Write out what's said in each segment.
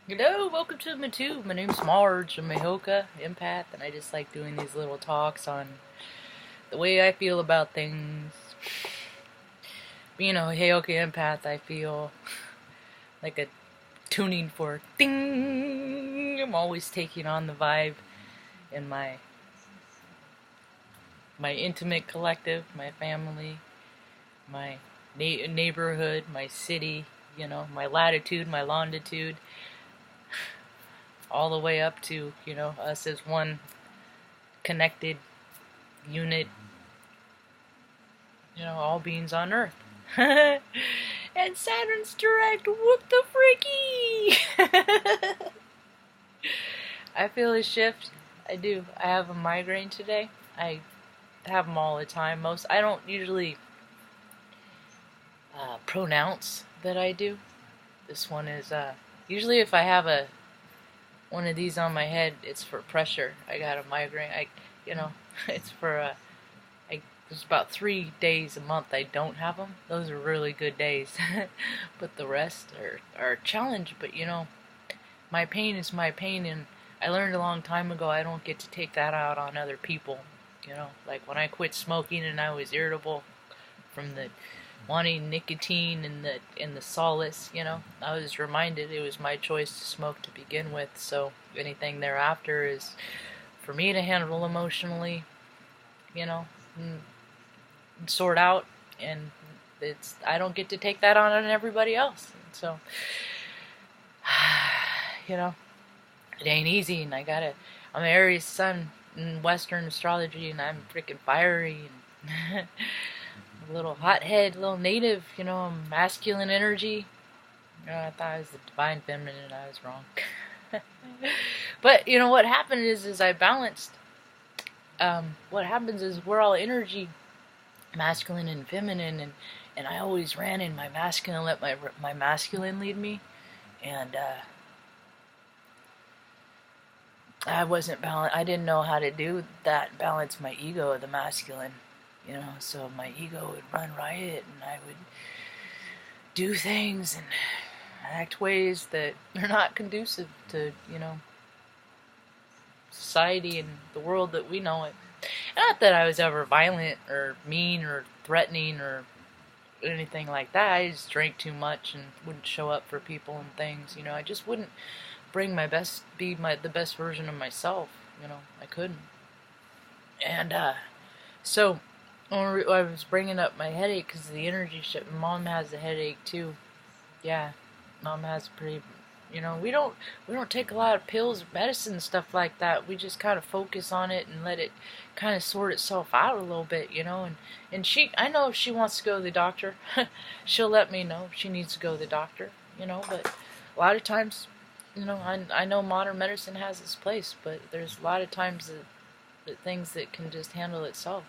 Hello, welcome to my tube. My name's Marge. I'm a Hoka empath, and I just like doing these little talks on the way I feel about things. Being a Hoka empath, I feel like a tuning fork. Ding! I'm always taking on the vibe in my intimate collective, my family, my neighborhood, my city, my latitude, my longitude, all the way up to, us as one connected unit, all beings on Earth. And Saturn's direct, whoop the freaky! I feel a shift. I do. I have a migraine today. I have them all the time. I don't usually pronounce that I do. This one is, usually if I have one of these on my head, it's for pressure. I got a migraine. It's for, there's about 3 days a month I don't have them. Those are really good days. But the rest are a challenge. But, my pain is my pain, and I learned a long time ago I don't get to take that out on other people. Like when I quit smoking and I was irritable from the wanting nicotine and the solace, I was reminded it was my choice to smoke to begin with, so anything thereafter is for me to handle emotionally, and sort out, and I don't get to take that on everybody else. And so it ain't easy, and I'm an Aries sun in Western astrology, and I'm freaking fiery and a little hothead, a little native, masculine energy. I thought I was the divine feminine, and I was wrong. But what happened is I balanced. What happens is we're all energy, masculine and feminine, and I always ran in my masculine, let my masculine lead me, and I wasn't balanced. I didn't know how to do that, balance my ego, the masculine, so my ego would run riot, and I would do things and act ways that are not conducive to, society and the world that we know it. Not that I was ever violent or mean or threatening or anything like that. I just drank too much and wouldn't show up for people and things. I just wouldn't be the best version of myself. I couldn't. And so I was bringing up my headache because of the energy shift. Mom has a headache too. Yeah, Mom has pretty. We don't take a lot of pills, medicine, and stuff like that. We just kind of focus on it and let it kind of sort itself out a little bit, And I know if she wants to go to the doctor, she'll let me know if she needs to go to the doctor, But a lot of times, I know modern medicine has its place, but there's a lot of times that things that can just handle itself,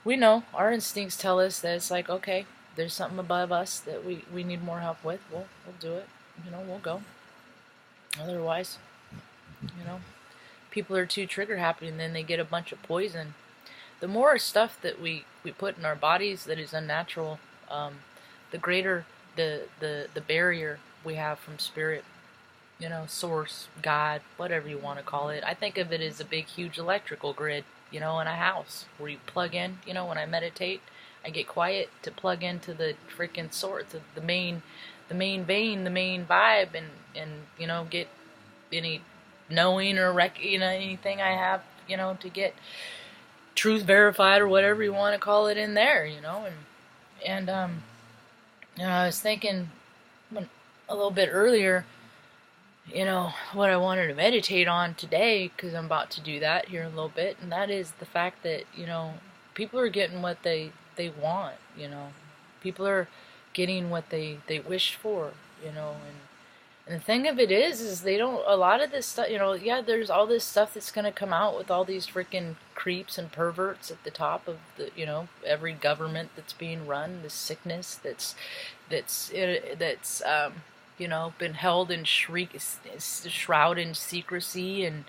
We know our instincts tell us that it's like, okay, there's something above us that we need more help with. We'll do it. We'll go. Otherwise, people are too trigger happy, and then they get a bunch of poison. The more stuff that we put in our bodies that is unnatural, the greater the barrier we have from spirit, source, God, whatever you want to call it. I think of it as a big, huge electrical grid, in a house where you plug in. When I meditate, I get quiet to plug into the freaking source, the main vein, the main vibe, and get any knowing or anything I have, to get truth verified or whatever you want to call it in there, and I was thinking a little bit earlier, what I wanted to meditate on today, because I'm about to do that here in a little bit, and that is the fact that, people are getting what they want, people are getting what they wished for, and the thing of it is they don't, a lot of this stuff, there's all this stuff that's going to come out with all these freaking creeps and perverts at the top of the, every government that's being run, this sickness that's been held in shroud in secrecy, and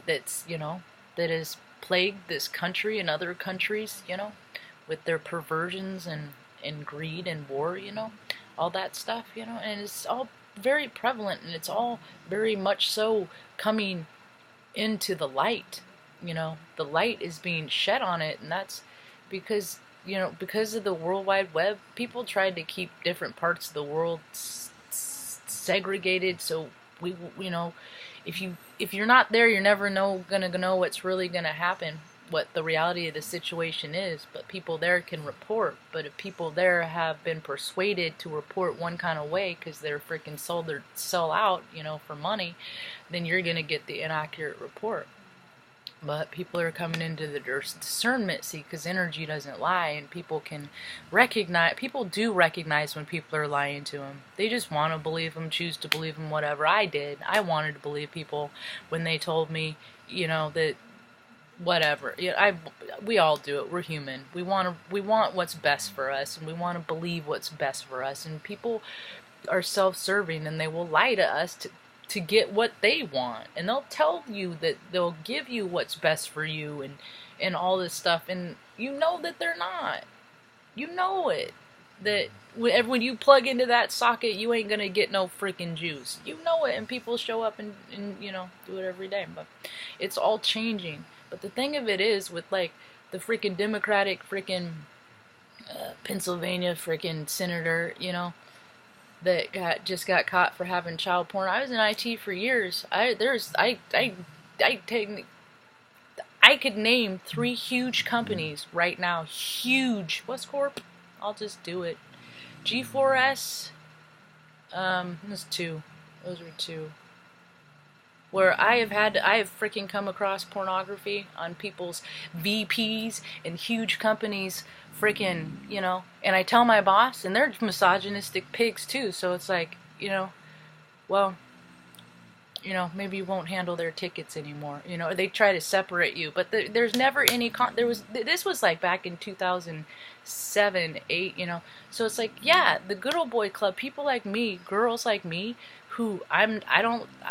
that's, that has plagued this country and other countries, with their perversions and greed and war, all that stuff, and it's all very prevalent, and it's all very much so coming into the light. You know, the light is being shed on it, and that's because, you know, because of the World Wide Web, people tried to keep different parts of the world segregated. So we, you know, if you're not there, you're never gonna know what's really gonna happen, what the reality of the situation is. But people there can report. But if people there have been persuaded to report one kind of way because they're freaking sold their sell out, you know, for money, then you're gonna get the inaccurate report. But people are coming into the discernment, see, because energy doesn't lie, and people can recognize, people do recognize when people are lying to them. They just want to believe them, choose to believe them, whatever. I did. I wanted to believe people when they told me, you know, that whatever. Yeah, we all do it. We're human. We want what's best for us, and we want to believe what's best for us. And people are self-serving, and they will lie to us to get what they want, and they'll tell you that they'll give you what's best for you and all this stuff, and you know that they're not. You know it. That when you plug into that socket, you ain't gonna get no freaking juice. You know it, and people show up and you know, do it every day. But it's all changing. But the thing of it is, with like the freaking Democratic freaking Pennsylvania freaking senator, you know, that just got caught for having child porn. I was in IT for years. I could name 3 huge companies right now. Huge. What's Corp? I'll just do it. G4S. There's 2. Those are 2. Where I have freaking come across pornography on people's VPs and huge companies, freaking, you know, and I tell my boss, and they're misogynistic pigs too, so it's like, you know, well, you know, maybe you won't handle their tickets anymore, you know, or they try to separate you, but there's never any, this was like back in 2007, 8, you know, so it's like, yeah, the good old boy club, people like me, girls like me, who I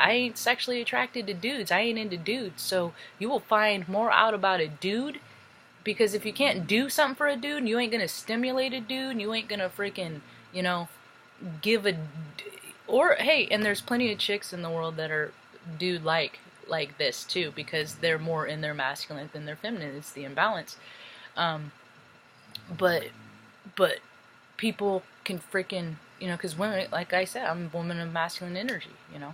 ain't sexually attracted to dudes. I ain't into dudes. So you will find more out about a dude, because if you can't do something for a dude, you ain't gonna stimulate a dude, you ain't gonna freaking, you know, give a, or hey, and there's plenty of chicks in the world that are dude like this too, because they're more in their masculine than their feminine. It's the imbalance. But people can freaking, you know, because women, like I said, I'm a woman of masculine energy, you know.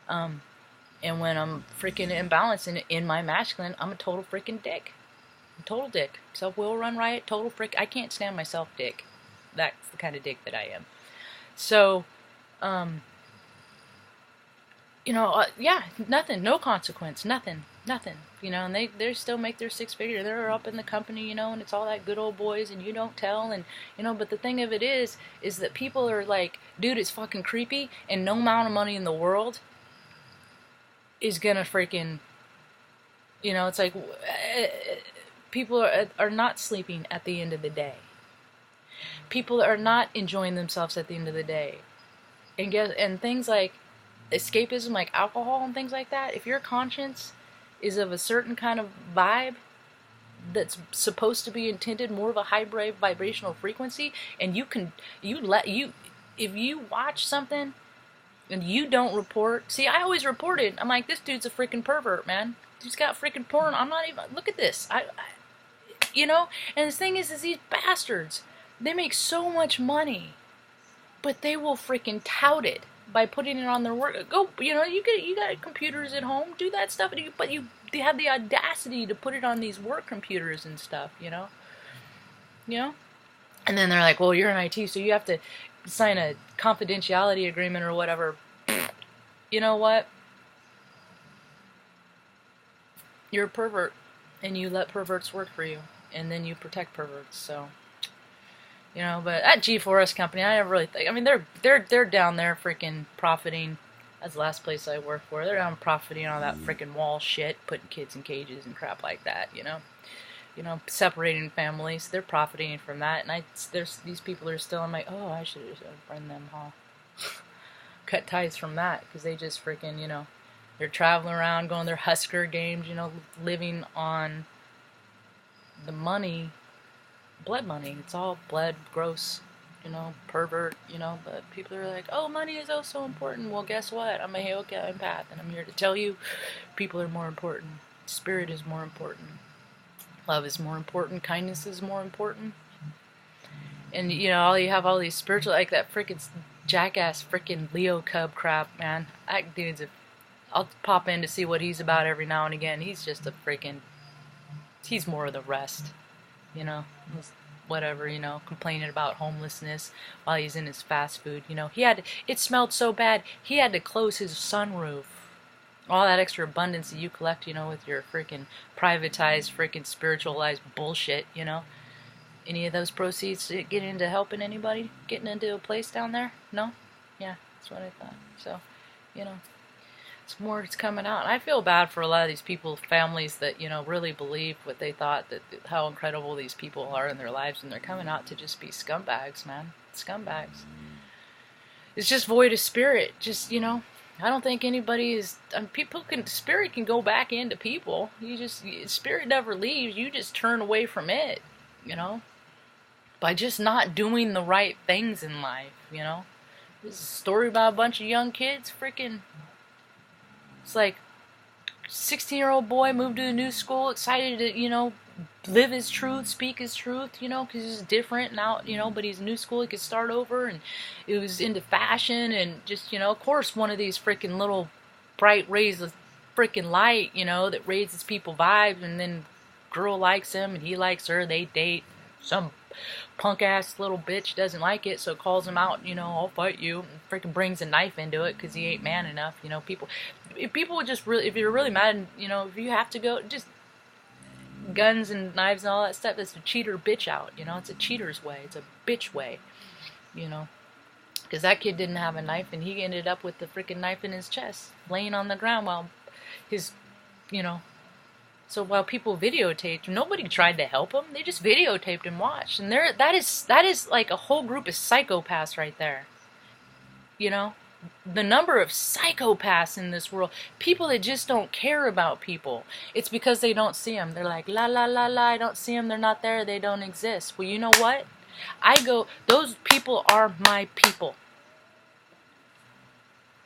And when I'm freaking imbalanced in my masculine, I'm a total freaking dick. Total dick. Self-will run riot, total frick. I can't stand myself dick. That's the kind of dick that I am. So, you know, yeah, nothing, no consequence, nothing. You know, and they still make their 6-figure. They're up in the company, you know, and it's all that good old boys, and you don't tell, and, you know, but the thing of it is that people are like, dude, it's fucking creepy, and no amount of money in the world is gonna freaking, you know, it's like, people are not sleeping at the end of the day. People are not enjoying themselves at the end of the day. And things like escapism, like alcohol and things like that, if your conscience is of a certain kind of vibe that's supposed to be intended more of a high vibrational frequency, and if you watch something and you don't report, see, I always reported. I'm like, this dude's a freaking pervert, man. He's got freaking porn. I'm not even, look at this. You know, and the thing is these bastards, they make so much money, but they will freaking tout it by putting it on their work. Go, you know, you got computers at home, do that stuff, but they have the audacity to put it on these work computers and stuff, you know, and then they're like, well, you're in IT, so you have to sign a confidentiality agreement or whatever. You know what? You're a pervert, and you let perverts work for you, and then you protect perverts. So, you know, but at G4S company, I never really think. I mean, they're down there freaking profiting. That's the last place I worked for. They're down profiting on that freaking wall shit, putting kids in cages and crap like that. You know, separating families. They're profiting from that, and there's these people are still. I'm like, oh, I should have burned them, huh? Cut ties from that, because they just freaking, you know, they're traveling around, going to their Husker games, you know, living on the money. Blood money. It's all blood, gross, you know, pervert, you know, but people are like, oh, money is oh so important. Well, guess what? I'm a Heyoka empath, and I'm here to tell you people are more important. Spirit is more important. Love is more important. Kindness is more important. And, you know, you have all these spiritual, like that freaking jackass freaking Leo Cub crap, man. That dude's I'll pop in to see what he's about every now and again. He's just a freaking, he's more of the rest, you know. Whatever, you know, complaining about homelessness while he's in his fast food, you know. It smelled so bad, he had to close his sunroof. All that extra abundance that you collect, you know, with your freaking privatized, freaking spiritualized bullshit, you know. Any of those proceeds get into helping anybody? Getting into a place down there? No? Yeah, that's what I thought. So, you know, it's coming out. And I feel bad for a lot of these people, families that, you know, really believe what they thought, that how incredible these people are in their lives, and they're coming out to just be scumbags, man. Scumbags. It's just void of spirit. Just, you know, I don't think anybody is, spirit can go back into people. Spirit never leaves. You just turn away from it, you know, by just not doing the right things in life, you know. This is a story about a bunch of young kids, freaking, it's like 16-year-old boy moved to a new school, excited to, you know, live his truth, speak his truth, you know, because he's different now, you know, but he's new school, he could start over, and it was into fashion, and just, you know, of course, one of these freaking little bright rays of freaking light, you know, that raises people vibes, and then girl likes him, and he likes her, they date, some punk-ass little bitch doesn't like it, so calls him out, you know, I'll fight you, and freaking brings a knife into it, because he ain't man enough, you know, if people would just really, if you're really mad, you know, if you have to go, just guns and knives and all that stuff, that's a cheater bitch out, you know, it's a cheater's way, it's a bitch way, you know, because that kid didn't have a knife, and he ended up with the freaking knife in his chest, laying on the ground while his, you know, so while people videotaped, nobody tried to help him, they just videotaped and watched, and that is like a whole group of psychopaths right there, you know. The number of psychopaths in this world, people that just don't care about people, it's because they don't see them. They're like, la la la la, I don't see them, they're not there, they don't exist. Well, you know what? Those people are my people.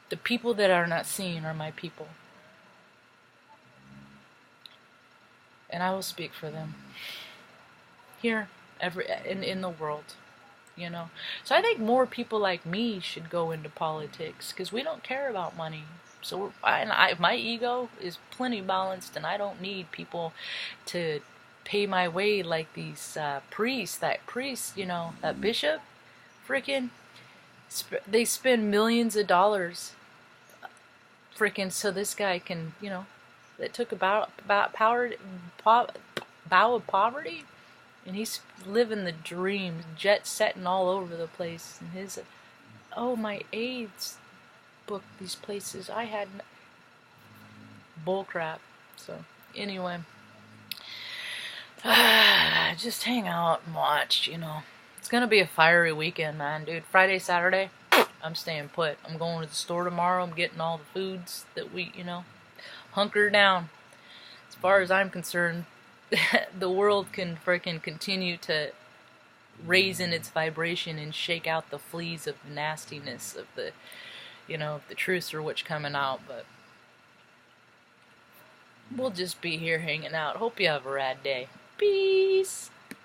The people that are not seen are my people. And I will speak for them. Here, in the world. You know, so I think more people like me should go into politics, because we don't care about money. So my ego is plenty balanced, and I don't need people to pay my way like these priests. That priest, you know, that bishop, freaking, they spend millions of dollars, freaking, so this guy can, you know, that took about bow of poverty. And he's living the dream, jet setting all over the place. And his, oh, my AIDS book, these places I had, bullcrap. So, anyway, just hang out and watch, you know. It's going to be a fiery weekend, man, dude. Friday, Saturday, I'm staying put. I'm going to the store tomorrow. I'm getting all the foods that we, you know, hunker down. As far as I'm concerned, the world can freaking continue to raise in its vibration and shake out the fleas of the nastiness of the, you know, the truths are what's coming out, but we'll just be here hanging out. Hope you have a rad day. Peace.